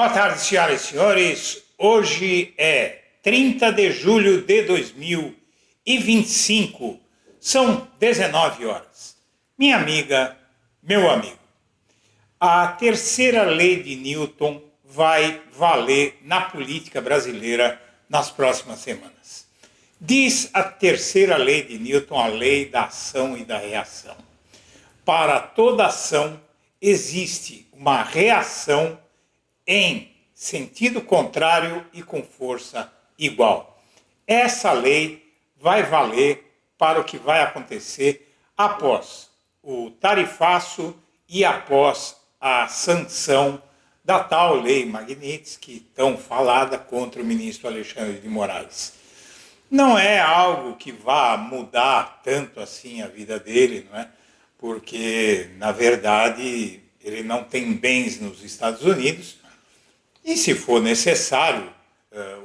Boa tarde, senhoras e senhores. Hoje é 30 de julho de 2025. São 19 horas. Minha amiga, meu amigo, a terceira lei de Newton vai valer na política brasileira nas próximas semanas. Diz a terceira lei de Newton, a lei da ação e da reação. Para toda ação existe uma reação em sentido contrário e com força igual. Essa lei vai valer para o que vai acontecer após o tarifaço e após a sanção da tal lei Magnitsky, tão falada contra o ministro Alexandre de Moraes. Não é algo que vá mudar tanto assim a vida dele, não é? Porque, na verdade, ele não tem bens nos Estados Unidos e, se for necessário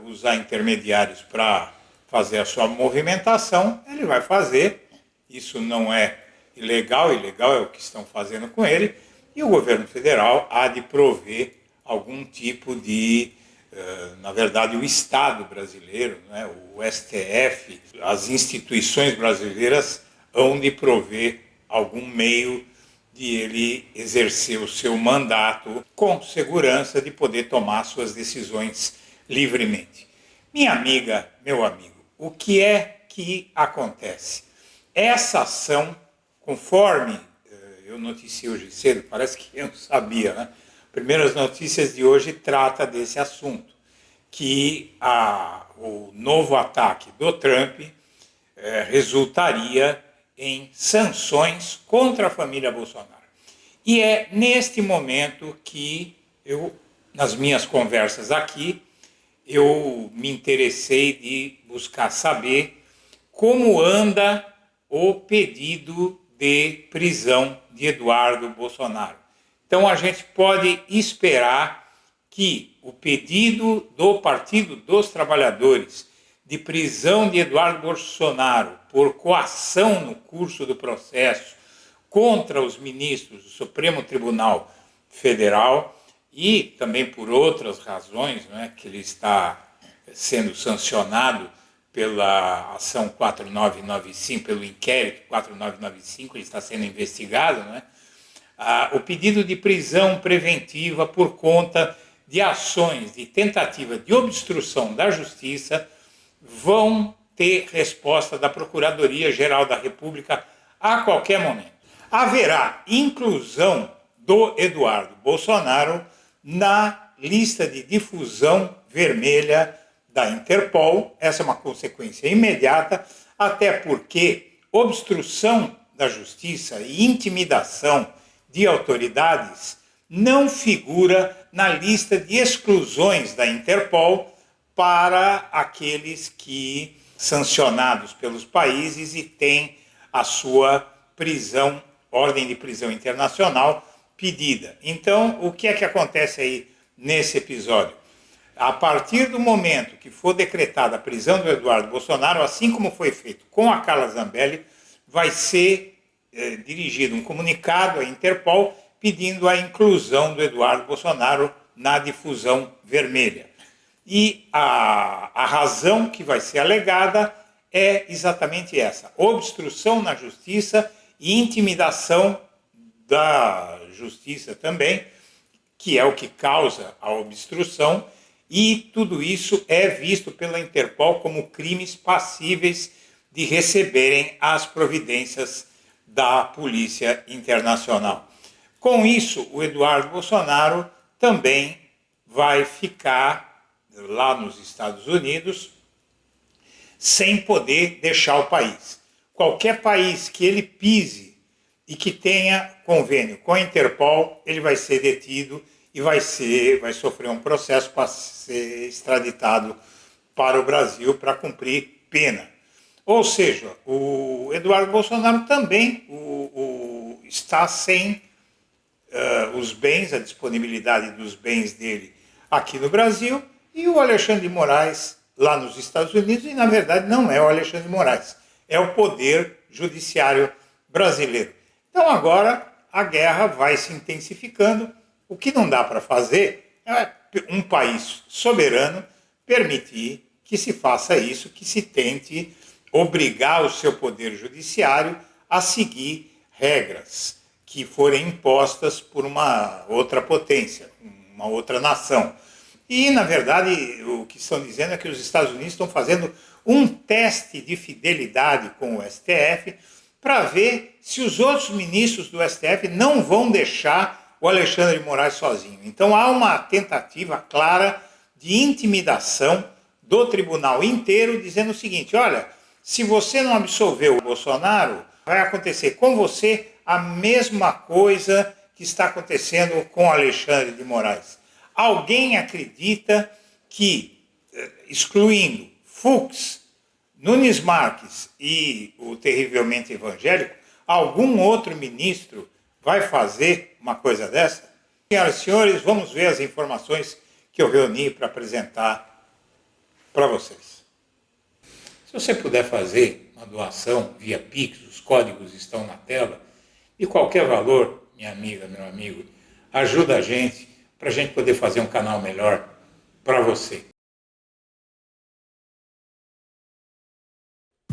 usar intermediários para fazer a sua movimentação, ele vai fazer. Isso não é ilegal, ilegal é o que estão fazendo com ele, e o governo federal há de prover algum tipo de, na verdade, o Estado brasileiro, né, o STF, as instituições brasileiras hão de prover algum meio de ele exercer o seu mandato com segurança de poder tomar suas decisões livremente. Minha amiga, meu amigo, o que é que acontece? Essa ação, conforme eu noticiei hoje cedo, parece que eu não sabia, né? Primeiras notícias de hoje trata desse assunto, que o novo ataque do Trump resultaria em sanções contra a família Bolsonaro. E é neste momento que eu, nas minhas conversas aqui, eu me interessei de buscar saber como anda o pedido de prisão de Eduardo Bolsonaro. Então a gente pode esperar que o pedido do Partido dos Trabalhadores de prisão de Eduardo Bolsonaro por coação no curso do processo contra os ministros do Supremo Tribunal Federal e também por outras razões, né, que ele está sendo sancionado pela ação 4995, pelo inquérito 4995, ele está sendo investigado, né? O pedido de prisão preventiva por conta de ações de tentativa de obstrução da justiça vão ter resposta da Procuradoria-Geral da República a qualquer momento. Haverá inclusão do Eduardo Bolsonaro na lista de difusão vermelha da Interpol. Essa é uma consequência imediata, até porque obstrução da justiça e intimidação de autoridades não figura na lista de exclusões da Interpol para aqueles que sancionados pelos países e têm a sua prisão, ordem de prisão internacional pedida. Então, o que é que acontece aí nesse episódio? A partir do momento que for decretada a prisão do Eduardo Bolsonaro, assim como foi feito com a Carla Zambelli, vai ser dirigido um comunicado à Interpol pedindo a inclusão do Eduardo Bolsonaro na difusão vermelha. E a razão que vai ser alegada é exatamente essa: obstrução na justiça e intimidação da justiça também, que é o que causa a obstrução, e tudo isso é visto pela Interpol como crimes passíveis de receberem as providências da Polícia Internacional. Com isso, o Eduardo Bolsonaro também vai ficar lá nos Estados Unidos sem poder deixar o país. Qualquer país que ele pise e que tenha convênio com a Interpol, ele vai ser detido e vai sofrer um processo para ser extraditado para o Brasil para cumprir pena. Ou seja, o Eduardo Bolsonaro também está sem os bens, a disponibilidade dos bens dele aqui no Brasil, e o Alexandre de Moraes lá nos Estados Unidos, e na verdade não é o Alexandre de Moraes, é o Poder Judiciário brasileiro. Então agora a guerra vai se intensificando. O que não dá para fazer é um país soberano permitir que se faça isso, que se tente obrigar o seu poder judiciário a seguir regras que forem impostas por uma outra potência, uma outra nação. E, na verdade, o que estão dizendo é que os Estados Unidos estão fazendo um teste de fidelidade com o STF para ver se os outros ministros do STF não vão deixar o Alexandre de Moraes sozinho. Então, há uma tentativa clara de intimidação do tribunal inteiro, dizendo o seguinte: olha, se você não absolver o Bolsonaro, vai acontecer com você a mesma coisa que está acontecendo com Alexandre de Moraes. Alguém acredita que, excluindo Fux, Nunes Marques e o terrivelmente evangélico, algum outro ministro vai fazer uma coisa dessa? Senhoras e senhores, vamos ver as informações que eu reuni para apresentar para vocês. Se você puder fazer uma doação via Pix, os códigos estão na tela, de qualquer valor, minha amiga, meu amigo, ajuda a gente para a gente poder fazer um canal melhor para você.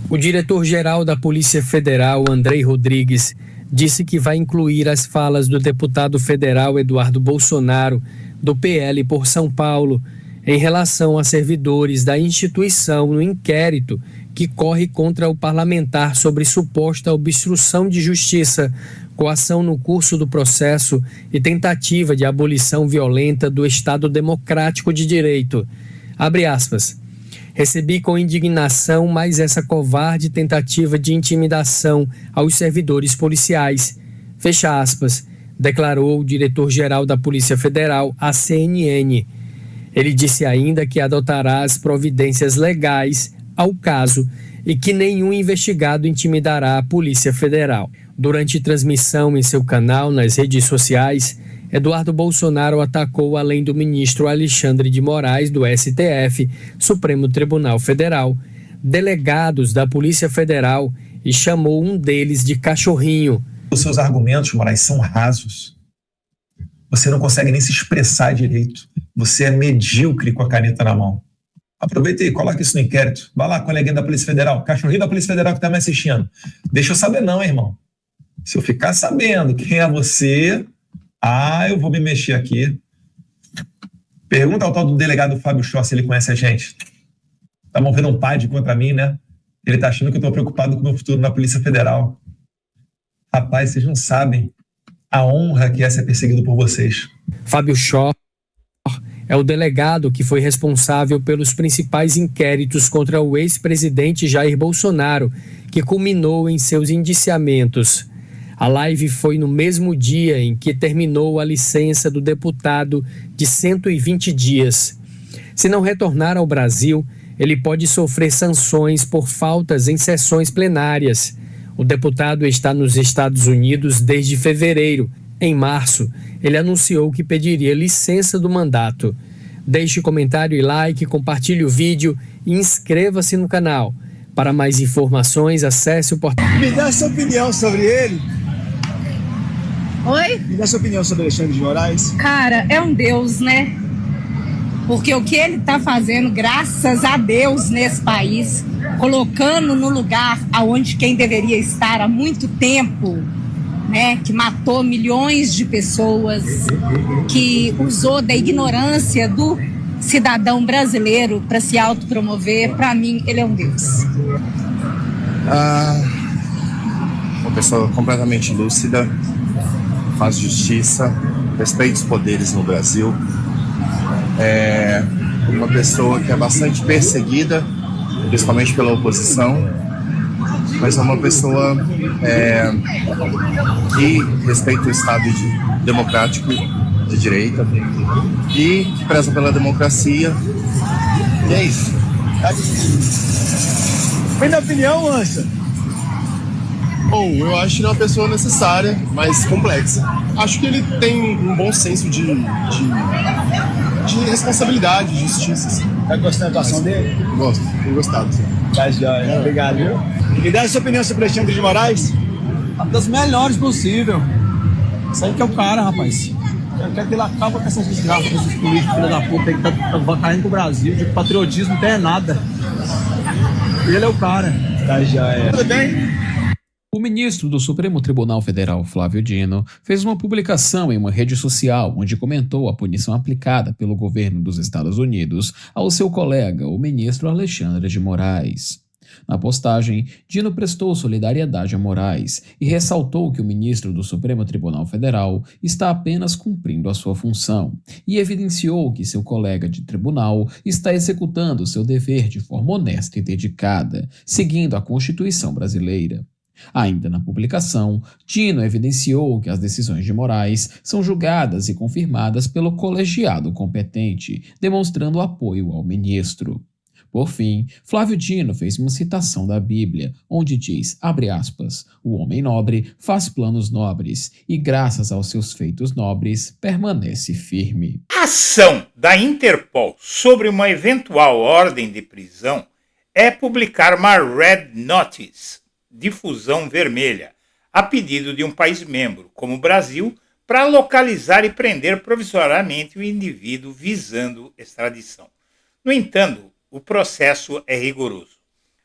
O diretor-geral da Polícia Federal, Andrei Rodrigues, disse que vai incluir as falas do deputado federal Eduardo Bolsonaro, do PL por São Paulo, em relação a servidores da instituição no inquérito que corre contra o parlamentar sobre suposta obstrução de justiça, coação no curso do processo e tentativa de abolição violenta do Estado Democrático de Direito. Abre aspas. Recebi com indignação mais essa covarde tentativa de intimidação aos servidores policiais. Fecha aspas, declarou o diretor-geral da Polícia Federal à CNN. Ele disse ainda que adotará as providências legais ao caso e que nenhum investigado intimidará a Polícia Federal. Durante transmissão em seu canal nas redes sociais, Eduardo Bolsonaro atacou, além do ministro Alexandre de Moraes, do STF, Supremo Tribunal Federal, delegados da Polícia Federal e chamou um deles de cachorrinho. Os seus argumentos, Moraes, são rasos. Você não consegue nem se expressar direito. Você é medíocre com a caneta na mão. Aproveita e coloca isso no inquérito. Vai lá, coleguinha da Polícia Federal, cachorrinho da Polícia Federal que está me assistindo. Deixa eu saber não, irmão. Se eu ficar sabendo quem é você, eu vou me mexer aqui. Pergunta ao tal do delegado Fábio Schor se ele conhece a gente. Tá movendo um PAD contra mim, né? Ele tá achando que eu tô preocupado com o meu futuro na Polícia Federal. Rapaz, vocês não sabem a honra que é ser perseguido por vocês. Fábio Schor é o delegado que foi responsável pelos principais inquéritos contra o ex-presidente Jair Bolsonaro, que culminou em seus indiciamentos. A live foi no mesmo dia em que terminou a licença do deputado de 120 dias. Se não retornar ao Brasil, ele pode sofrer sanções por faltas em sessões plenárias. O deputado está nos Estados Unidos desde fevereiro. Em março, ele anunciou que pediria licença do mandato. Deixe comentário e like, compartilhe o vídeo e inscreva-se no canal. Para mais informações, acesse o portal. Me dá sua opinião sobre ele. Oi? Me dá sua opinião sobre Alexandre de Moraes. Cara, é um deus, né? Porque o que ele tá fazendo, graças a Deus, nesse país, colocando no lugar aonde quem deveria estar há muito tempo, né? Que matou milhões de pessoas, que usou da ignorância do cidadão brasileiro para se autopromover. Para mim, ele é um deus. Uma pessoa completamente lúcida, faz justiça, respeita os poderes no Brasil. É uma pessoa que é bastante perseguida, principalmente pela oposição, mas é uma pessoa que respeita o Estado democrático de direita e que preza pela democracia. E é isso. Mas na opinião, Ancha? Bom, eu acho ele uma pessoa necessária, mas complexa. Acho que ele tem um bom senso de responsabilidade, de justiça. Assim. Tá gostando da atuação dele? Gosto, tenho gostado. Sim. Tá joia, obrigado. Me dá a sua opinião sobre Alexandre de Moraes? Das melhores possível. Isso aí que é o cara, rapaz. Eu quero que ele acabe com essas desgraças desses políticos, filha da puta, que tá caindo pro Brasil. De patriotismo não tem nada. Ele é o cara. Tá, já é. Tudo bem? O ministro do Supremo Tribunal Federal, Flávio Dino, fez uma publicação em uma rede social onde comentou a punição aplicada pelo governo dos Estados Unidos ao seu colega, o ministro Alexandre de Moraes. Na postagem, Dino prestou solidariedade a Moraes e ressaltou que o ministro do Supremo Tribunal Federal está apenas cumprindo a sua função e evidenciou que seu colega de tribunal está executando seu dever de forma honesta e dedicada, seguindo a Constituição brasileira. Ainda na publicação, Dino evidenciou que as decisões de Moraes são julgadas e confirmadas pelo colegiado competente, demonstrando apoio ao ministro. Por fim, Flávio Dino fez uma citação da Bíblia, onde diz, abre aspas, o homem nobre faz planos nobres e, graças aos seus feitos nobres, permanece firme. A ação da Interpol sobre uma eventual ordem de prisão é publicar uma Red Notice, difusão vermelha, a pedido de um país membro, como o Brasil, para localizar e prender provisoriamente o indivíduo visando extradição. No entanto, o processo é rigoroso.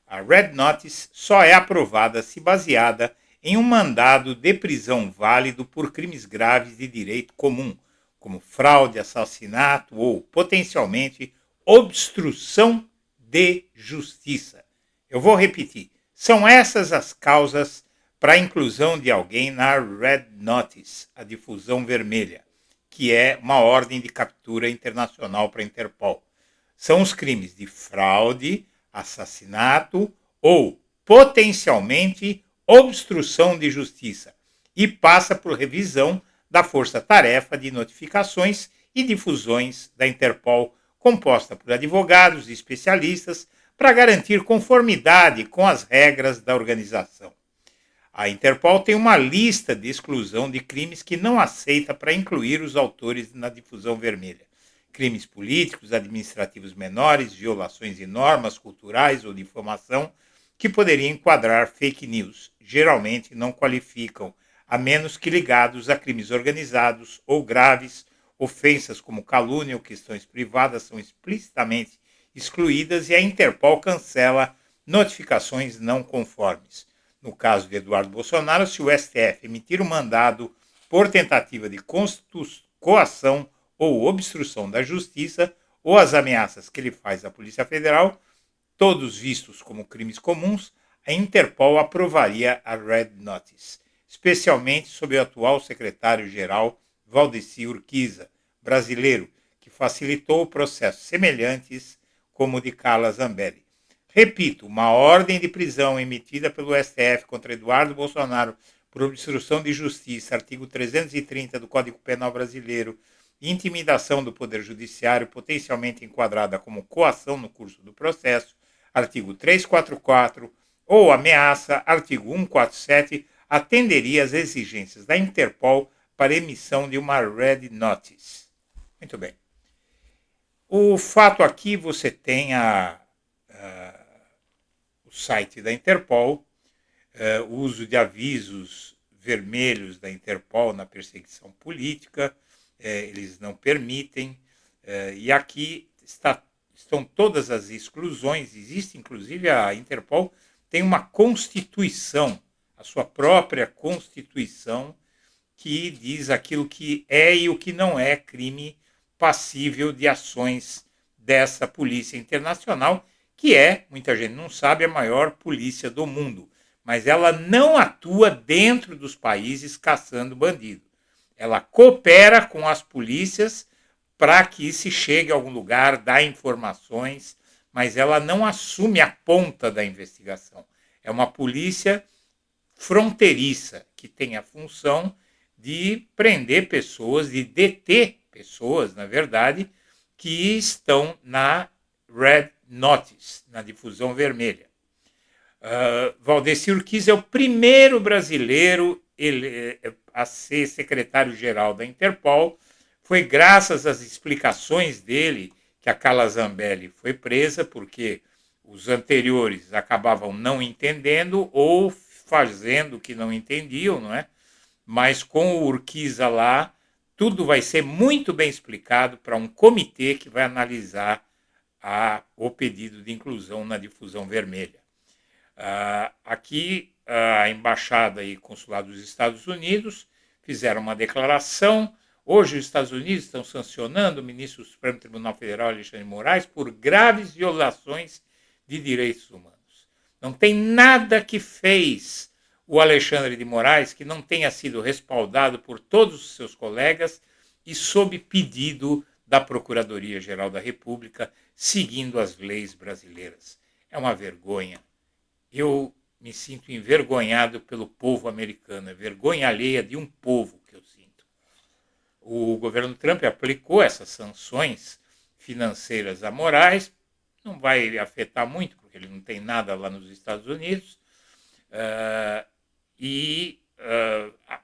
A Red Notice só é aprovada se baseada em um mandado de prisão válido por crimes graves de direito comum, como fraude, assassinato ou, potencialmente, obstrução de justiça. Eu vou repetir. São essas as causas para a inclusão de alguém na Red Notice, a difusão vermelha, que é uma ordem de captura internacional para a Interpol. São os crimes de fraude, assassinato ou, potencialmente, obstrução de justiça e passa por revisão da Força-Tarefa de Notificações e Difusões da Interpol, composta por advogados e especialistas para garantir conformidade com as regras da organização. A Interpol tem uma lista de exclusão de crimes que não aceita para incluir os autores na difusão vermelha. Crimes políticos, administrativos menores, violações de normas culturais ou difamação que poderiam enquadrar fake news, geralmente não qualificam, a menos que ligados a crimes organizados ou graves, ofensas como calúnia ou questões privadas são explicitamente excluídas e a Interpol cancela notificações não conformes. No caso de Eduardo Bolsonaro, se o STF emitir um mandado por tentativa de coação ou obstrução da justiça, ou as ameaças que ele faz à Polícia Federal, todos vistos como crimes comuns, a Interpol aprovaria a Red Notice, especialmente sob o atual secretário-geral Valdeci Urquiza, brasileiro, que facilitou processos semelhantes como o de Carla Zambelli. Repito, uma ordem de prisão emitida pelo STF contra Eduardo Bolsonaro por obstrução de justiça, artigo 330 do Código Penal brasileiro, intimidação do Poder Judiciário potencialmente enquadrada como coação no curso do processo, artigo 344, ou ameaça, artigo 147, atenderia às exigências da Interpol para emissão de uma Red Notice. Muito bem. O fato aqui, você tem o site da Interpol, o uso de avisos vermelhos da Interpol na perseguição política, eles não permitem, e aqui estão todas as exclusões, existe inclusive a Interpol tem uma constituição, a sua própria constituição, que diz aquilo que é e o que não é crime passível de ações dessa polícia internacional, que é, muita gente não sabe, a maior polícia do mundo, mas ela não atua dentro dos países caçando bandido. Ela coopera com as polícias para que se chegue a algum lugar, dá informações, mas ela não assume a ponta da investigação. É uma polícia fronteiriça que tem a função de prender pessoas, de deter pessoas, na verdade, que estão na Red Notice, na difusão vermelha. Valdeci Urquiza é o primeiro brasileiro a ser secretário-geral da Interpol. Foi graças às explicações dele que a Carla Zambelli foi presa, porque os anteriores acabavam não entendendo ou fazendo que não entendiam, não é? Mas com o Urquiza lá, tudo vai ser muito bem explicado para um comitê que vai analisar o pedido de inclusão na difusão vermelha. Aqui, a Embaixada e Consulado dos Estados Unidos fizeram uma declaração. Hoje, os Estados Unidos estão sancionando o ministro do Supremo Tribunal Federal, Alexandre de Moraes, por graves violações de direitos humanos. Não tem nada que fez o Alexandre de Moraes que não tenha sido respaldado por todos os seus colegas e sob pedido da Procuradoria-Geral da República, seguindo as leis brasileiras. É uma vergonha. Eu me sinto envergonhado pelo povo americano, é vergonha alheia de um povo que eu sinto. O governo Trump aplicou essas sanções financeiras a Moraes, não vai afetar muito, porque ele não tem nada lá nos Estados Unidos,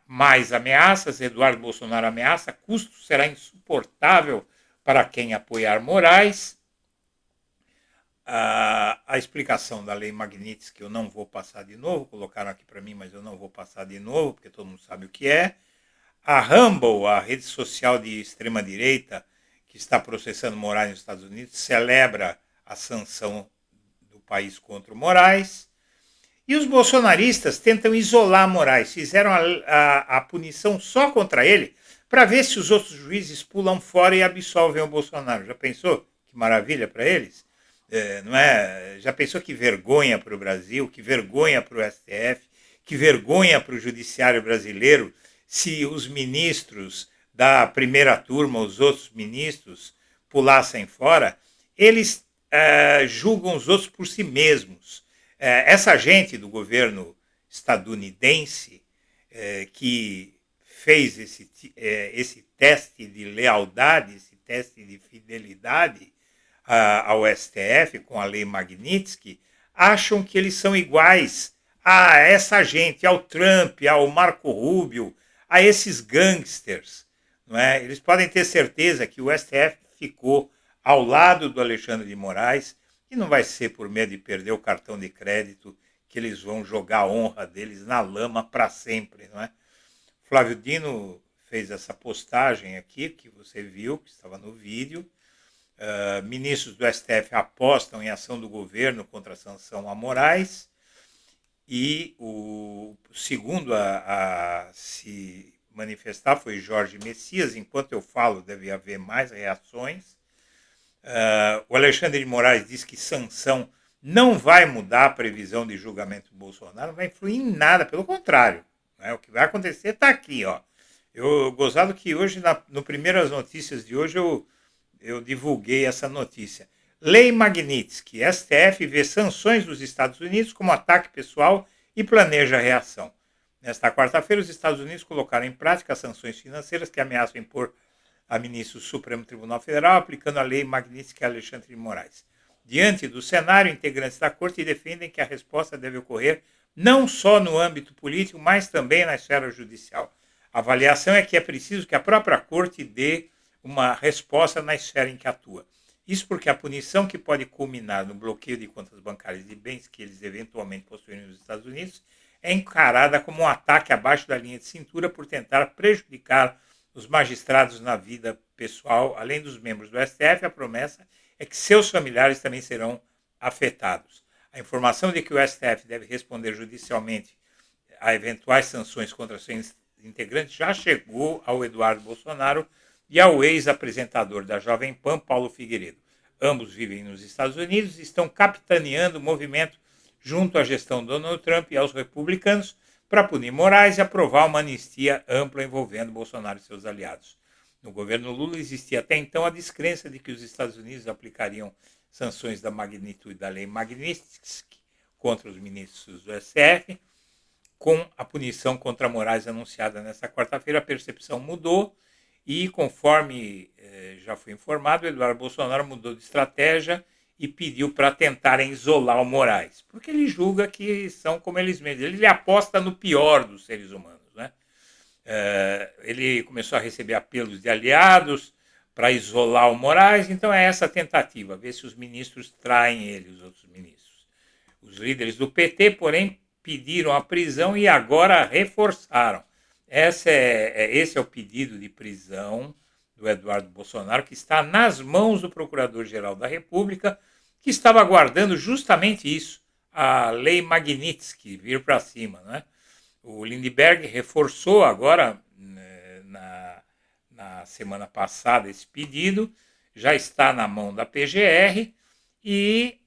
mais ameaças, Eduardo Bolsonaro ameaça, custo será insuportável para quem apoiar Moraes. A explicação da lei Magnitsky eu não vou passar de novo, colocaram aqui para mim, mas eu não vou passar de novo, porque todo mundo sabe o que é. A Rumble, a rede social de extrema-direita, que está processando Moraes nos Estados Unidos, celebra a sanção do país contra o Moraes. E os bolsonaristas tentam isolar Moraes, fizeram a punição só contra ele, para ver se os outros juízes pulam fora e absolvem o Bolsonaro. Já pensou? Que maravilha para eles? Não é? Já pensou que vergonha para o Brasil, que vergonha para o STF, que vergonha para o judiciário brasileiro, se os ministros da primeira turma, os outros ministros, pulassem fora? Eles julgam os outros por si mesmos. Essa gente do governo estadunidense que fez esse teste de lealdade, esse teste de fidelidade ao STF com a lei Magnitsky, acham que eles são iguais a essa gente, ao Trump, ao Marco Rubio, a esses gangsters. Não é? Eles podem ter certeza que o STF ficou ao lado do Alexandre de Moraes, e não vai ser por medo de perder o cartão de crédito que eles vão jogar a honra deles na lama para sempre. Não é? Flávio Dino fez essa postagem aqui, que você viu, que estava no vídeo. Ministros do STF apostam em ação do governo contra a sanção a Moraes, e o segundo a se manifestar foi Jorge Messias. Enquanto eu falo, deve haver mais reações. O Alexandre de Moraes diz que sanção não vai mudar a previsão de julgamento do Bolsonaro, não vai influir em nada, pelo contrário. Né? O que vai acontecer está aqui. Ó. Eu gozado que hoje, no Primeiras Notícias de hoje, eu divulguei essa notícia. Lei Magnitsky, STF vê sanções dos Estados Unidos como ataque pessoal e planeja a reação. Nesta quarta-feira, os Estados Unidos colocaram em prática sanções financeiras que ameaçam impor a ministro do Supremo Tribunal Federal, aplicando a lei Magnitsky a Alexandre de Moraes. Diante do cenário, integrantes da Corte defendem que a resposta deve ocorrer não só no âmbito político, mas também na esfera judicial. A avaliação é que é preciso que a própria Corte dê uma resposta na esfera em que atua. Isso porque a punição que pode culminar no bloqueio de contas bancárias de bens que eles eventualmente possuem nos Estados Unidos é encarada como um ataque abaixo da linha de cintura por tentar prejudicar os magistrados na vida pessoal. Além dos membros do STF, a promessa é que seus familiares também serão afetados. A informação de que o STF deve responder judicialmente a eventuais sanções contra seus integrantes já chegou ao Eduardo Bolsonaro e ao ex-apresentador da Jovem Pan, Paulo Figueiredo. Ambos vivem nos Estados Unidos e estão capitaneando o movimento junto à gestão Donald Trump e aos republicanos para punir Moraes e aprovar uma anistia ampla envolvendo Bolsonaro e seus aliados. No governo Lula existia até então a descrença de que os Estados Unidos aplicariam sanções da magnitude da lei Magnitsky contra os ministros do STF. Com a punição contra Moraes anunciada nesta quarta-feira, a percepção mudou e, conforme já foi informado, Eduardo Bolsonaro mudou de estratégia e pediu para tentarem isolar o Moraes, porque ele julga que são como eles mesmos. Ele aposta no pior dos seres humanos. Né? Ele começou a receber apelos de aliados para isolar o Moraes, então é essa tentativa, ver se os ministros traem ele, os outros ministros. Os líderes do PT, porém, pediram a prisão e agora reforçaram. Esse é o pedido de prisão do Eduardo Bolsonaro, que está nas mãos do Procurador-Geral da República, que estava aguardando justamente isso, a lei Magnitsky vir para cima, né? O Lindbergh reforçou agora, na semana passada, esse pedido, já está na mão da PGR e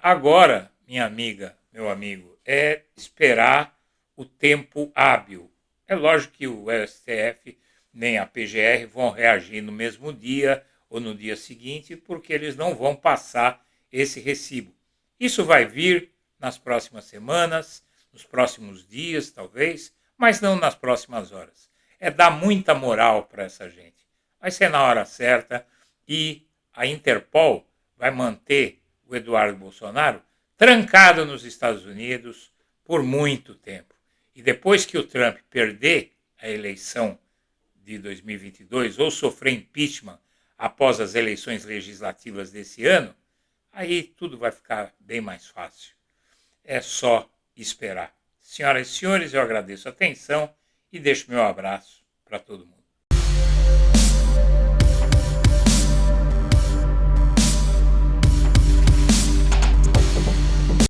agora, minha amiga, meu amigo, é esperar o tempo hábil. É lógico que o STF nem a PGR vão reagir no mesmo dia ou no dia seguinte, porque eles não vão passar esse recibo. Isso vai vir nas próximas semanas, nos próximos dias, talvez, mas não nas próximas horas. É dar muita moral para essa gente. Vai ser na hora certa e a Interpol vai manter o Eduardo Bolsonaro trancado nos Estados Unidos por muito tempo. E depois que o Trump perder a eleição de 2022 ou sofrer impeachment após as eleições legislativas desse ano, aí tudo vai ficar bem mais fácil. É só esperar. Senhoras e senhores, eu agradeço a atenção e deixo meu abraço para todo mundo.